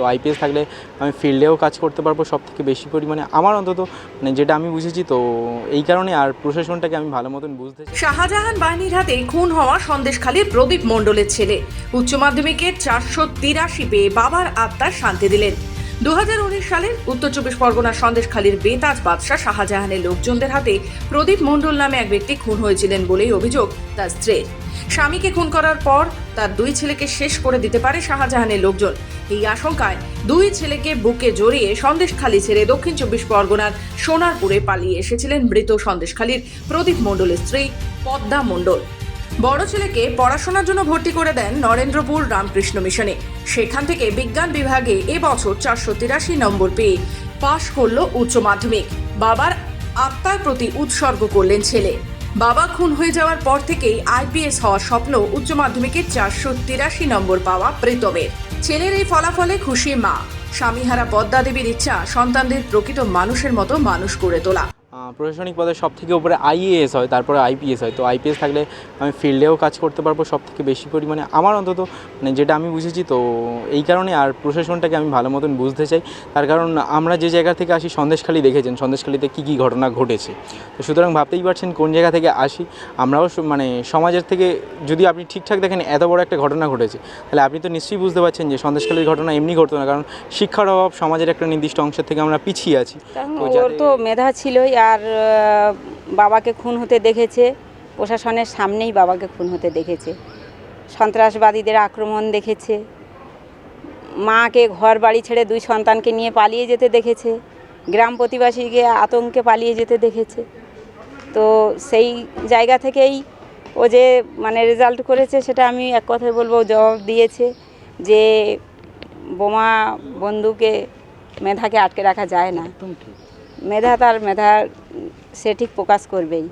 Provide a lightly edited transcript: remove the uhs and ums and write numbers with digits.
তো আইপিএস থাকলে আমি ফিল্ডেও কাজ করতে পারবো সবথেকে বেশি পরিমাণে, আমার অন্তত মানে যেটা আমি বুঝেছি। তো এই কারণে আর প্রশাসনটাকে আমি ভালো মতন বুঝতে চাই। শাহজাহান বাহিনীর হাতে খুন হওয়া সন্দেশখালীর প্রদীপ মণ্ডলের ছেলে উচ্চ মাধ্যমিকে 483 পেয়ে বাবার আত্মার শান্তি দিলেন। 2019 সালের উত্তর চব্বিশ পরগনার সন্দেশখালীর বেতাজ বাদশাহ শাহজাহানের লোকজনদের হাতে প্রদীপ মণ্ডল নামে এক ব্যক্তি খুন হয়েছিলেন বলেই অভিযোগ তার স্ত্রীর। স্বামীকে খুন করার পর তার দুই ছেলেকে শেষ করে দিতে পারে শাহজাহানের লোকজন। এই আশঙ্কায় দুই ছেলেকে বুকে জড়িয়ে সন্দেশখালী ছেড়ে দক্ষিণ চব্বিশ পরগনার সোনারপুরে পালিয়ে এসেছিলেন মৃত সন্দেশখালীর প্রদীপ মণ্ডলের স্ত্রী পদ্মা মণ্ডল। বড় ছেলেকে পড়াশোনার জন্য ভর্তি করে দেন নরেন্দ্রপুর রামকৃষ্ণ মিশনে। সেখান থেকে বিজ্ঞান বিভাগে এবছর 483 নম্বর পেয়ে পাশ করলো উচ্চ মাধ্যমিক। বাবার আত্মার প্রতি উৎসর্গ করলেন ছেলে। বাবা খুন হয়ে যাওয়ার পর থেকেই আইপিএস হওয়ার স্বপ্ন উচ্চ মাধ্যমিকে 483 নম্বর পাওয়া প্রীতমের। ছেলের এই ফলাফলে খুশি মা। স্বামীহারা পদ্মা দেবীর ইচ্ছা সন্তানদের প্রকৃত মানুষের মতো মানুষ করে তোলা। প্রশাসনিক পদে সব থেকে উপরে আইএএস হয়, তারপরে আইপিএস হয়। তো আইপিএস থাকলে আমি ফিল্ডেও কাজ করতে পারবো সবথেকে বেশি পরিমাণে, আমার অন্তত মানে যেটা আমি বুঝেছি। তো এই কারণে আর প্রশাসনটাকে আমি ভালো মতন বুঝতে চাই। তার কারণ আমরা যে জায়গা থেকে আসি, সন্দেশখালী দেখেছেন সন্দেশখালীতে কী কী ঘটনা ঘটেছে। তো সুতরাং ভাবতেই পারছেন কোন জায়গা থেকে আসি। আমরাও মানে সমাজের থেকে যদি আপনি ঠিকঠাক দেখেন এত বড় একটা ঘটনা ঘটেছে, তাহলে আপনি তো নিশ্চয়ই বুঝতে পারছেন যে সন্দেশখালীর ঘটনা এমনি ঘটতো না, কারণ শিক্ষার অভাব, সমাজের একটা নির্দিষ্ট অংশের থেকে আমরা পিছিয়ে আছি। ওর তো মেধা ছিলই, আর বাবাকে খুন হতে দেখেছে, প্রশাসনের সামনেই বাবাকে খুন হতে দেখেছে, সন্ত্রাসবাদীদের আক্রমণ দেখেছে, মাকে ঘর বাড়ি ছেড়ে দুই সন্তানকে নিয়ে পালিয়ে যেতে দেখেছে, গ্রাম প্রতিবাসীকে আতঙ্কে পালিয়ে যেতে দেখেছে। তো সেই জায়গা থেকেই ও যে মানে রেজাল্ট করেছে, সেটা আমি এক কথায় বলবো জবাব দিয়েছে যে বোমা বন্দুকে মেধাকে আটকে রাখা যায় না। মেধা তার মেধা সে ঠিক প্রকাশ করবেই।